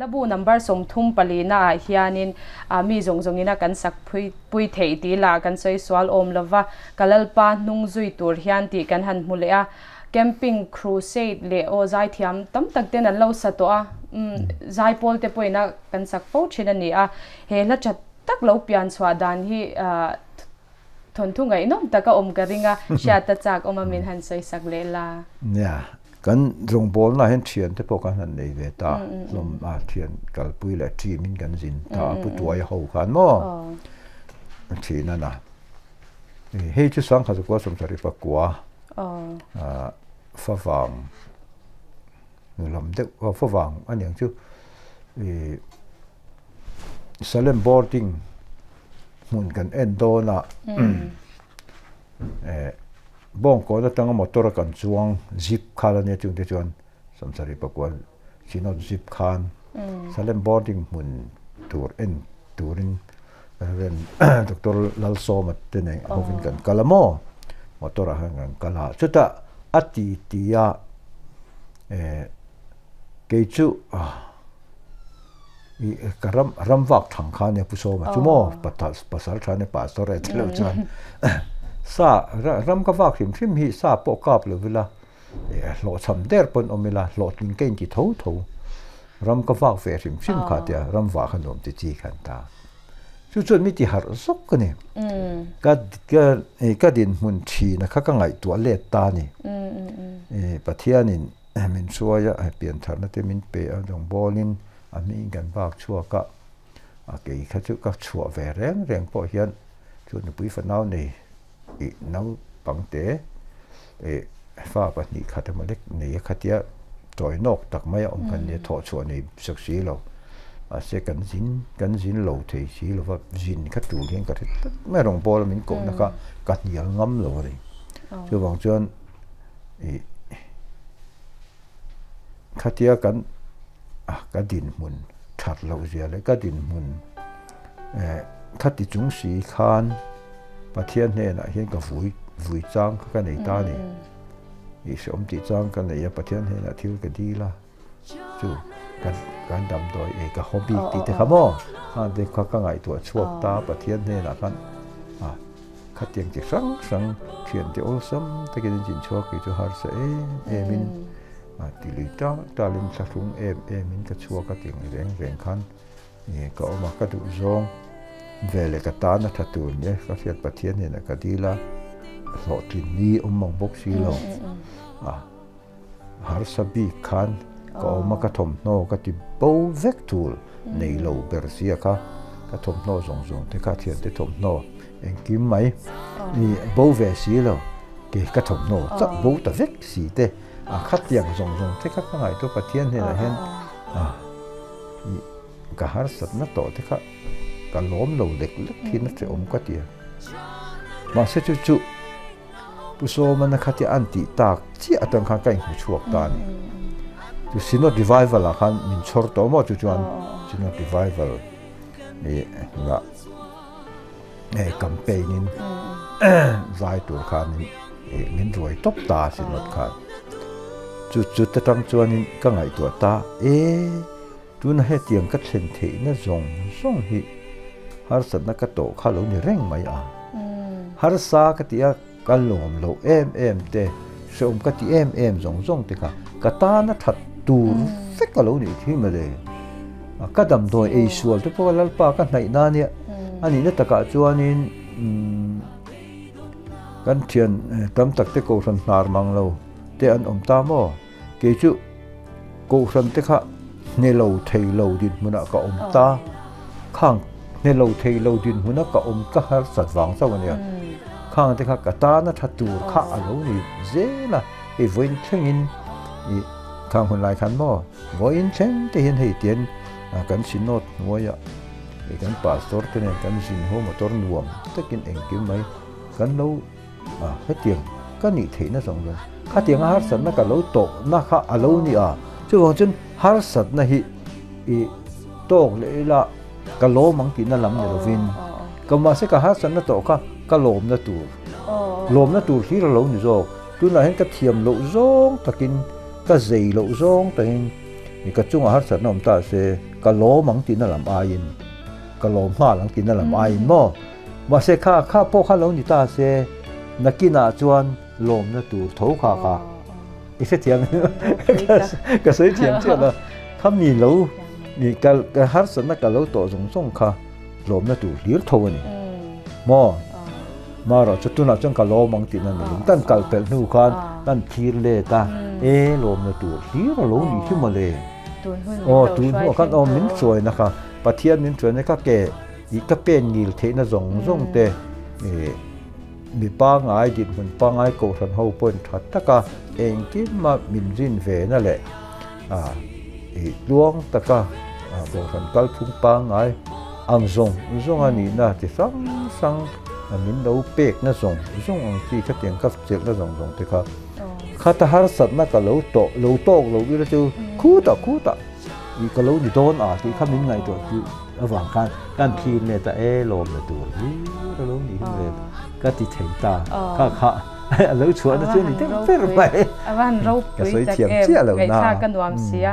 labu number som thum palina hianin mi zongina kan sak pui thei ti la kan soi swal om lova kalalpa nung zui tur hian ti kan han mulea camping crusade le o zai thiam tam tak ten an lo sato a zai pol te poina kan sak po thina ni a he la chat tak lo pian chwa dan hi thon thu ngai nom taka om ka ringa sha ta chak oma min han soi sak le la ya kan rong bol na hen thian te po kan han nei ve ta lom a thian kal pui la thi min kan zin ta pu tuai ho khan mo thina na he chu sang kha ko som sari pa kwa fa vang lom de fa vang an yang chu Salem boarding mun kan endo na bong ko da tanga motor kan chuang zip khala ne chung te chuan samsari pakwan chinot zip khan Salem boarding mun tur en turin ren Dr. Lalso mat te ne hovin kan kalamo motor han kala chuta ati tia ke chu i ram vak thang kha ne puso ma chumo pasal thane pastor et lo chan sa ram ka vak him hi sa po kap lo vila lo cham der pon omila lo tin ken ki tho tho ram ka vak fe him kha tia ram va khanom ti chi khan ta chu chon mi ti har sok ka ne ka din mun thi na kha ka ngai tu le ta ni pathianin min suaya pian tharna te min pe a dong bolin ami gan bak chua ka ke kha chu ka chua ve reng po hian chu ni pui fa nau nei i nau pangte fa pa ni khata malek nei khatia toy nok tak mai om kan ne tho chua nei saksi lo a se kan zin lo thei si lo va zin kha tu hian ka me rong bol min ko na ka nial ngam lo ri chu wang chuan khatia kan ka din mun that lo zia le ka din mun khati chung si khan pathian ne na hian ka vui chang ka nei ta ni i som ti chang ka nei pathian ne na thil ka di la chu kan dam doi ka hobby ti te khamo ha de kha ka ngai tu chuak ta pathian ne na kan khatiang chi sang thian te ol sam te ke jin chuak ki chu har sa min tilita talin thlung min ka chua ka ting reng khan ka oma ka du zong vele ka ta na thatu ne ka fiat pathian ne na ka dila lo tin ni mong bok si lo har sabi khan ka oma ka thom no ka ti bo vek tul nei lo bersia ka thom no zong te ka thian te thom no en kim mai ni bo ve si lo ke ka thom no cha bo ta vek si te khát tiếng rong thế các ngài tôi phát hiện này là hen cả har sat nó tổ thế cả lốm lầu lệch thì nó sẽ ôm quá tiền mà sẽ chú bữa sau mà nó khát tiếng anti tạc chỉ ở trong khang cảnh của chuột ta này chú xin nó revival là khăn mình chор tổ mà chú chọn xin nó revival này campaign giải tuổi khăn mình rồi top ta xin nó khăn chút ta tăng chuan ka ngai tu ta tu na he tiang ka thlen thei na zong hi har sat na ka to kha lo ni reng mai har sa ka tia ka lom lo em te som ka ti em zong te ka ta na that tur fek ka lo ni thi ma le ka dam doi sual te po lal pa ka nai na ni ani na ta ka chuanin kan thian tam tak te ko ran nar mang lo te an ta mo ke chu ko ran te kha ne lo thei lo din muna ka ta khang ne lo thei lo din muna ka ka har sat wang sa wania khang te kha ka ta na thatu kha a lo ni ze la voin thengin khang hun lai khan mo voin theng te hin hei tian kan sinot moya kan pastor te ne kan sin ho motor nuam takin engkim mai kan lo hết tiền cái nị thế nó rộng rồi cái tiếng hát sẵn nó cả lối tổ nó khá à lâu nị chứ còn chân hát sẵn nó hi tổ lẽ là cái lỗ mắng tí nó lắm rồi vin còn mà sẽ cả hát sẵn nó tổ cái lồm nó tù khi là lâu nị rồi tôi là hết cái thiềm lộ rong ta kinh cái dày lộ rong ta มีกระจุงอาหารสัตว์น้ำตาเสกะโลมังตินลำอายินกะโลมาหลังตินลำอายินโมมาเสข้าพวกข้าเหล่านี้ตาเสนักกินอาจวนลมนะตูทูข้าอีเสียงก็สวยเทียมเชื่อละถ้ามีเหล่ามีกะอาหารสัตว์นักกะเหล่าต่อส่งข้าลมนะตูเลี้ยงทวนี่โมมาเราจะตุนจังกะโลมังตินนั่นเองตั้งกัลเป็นหูคันตั้งทีเลตาลมนะตูเลี้ยงโลนี่ที่มาเลยตูนหัวกันมิ้นสวยนะคะปะเทียนมิ้นสวยนี่ก็แก่อีกก็เป็นยิลเทนะส่งเตมีป้าง่ายดินเหมือนป้าง่ายโกทันเฮาเปิ้นทัดตะกะเองที่มามินรินเวนั่นแหละลวงตะกะโกทันกัลพุ่งป้าง่ายอังส่งอันนี้นะที่สังมินเราเป็กนะส่งอังที่เขาเตียงกับเจ็บนะส่งเตะค่ะข้าทหารสัตว์นักกะเราโตเราวิลาจูคู่ตะอีกะเราดิโดนที่ข้ามินไงตัวที่ระหว่างการทีนเนี่ยแต่ลมเลยตัวนี่เราหนีเลยก็ติดเฉยตาค่ะเราชวนนะช่วยนี่เต็มไป วันเราไปจากไก่ชากันวามเสีย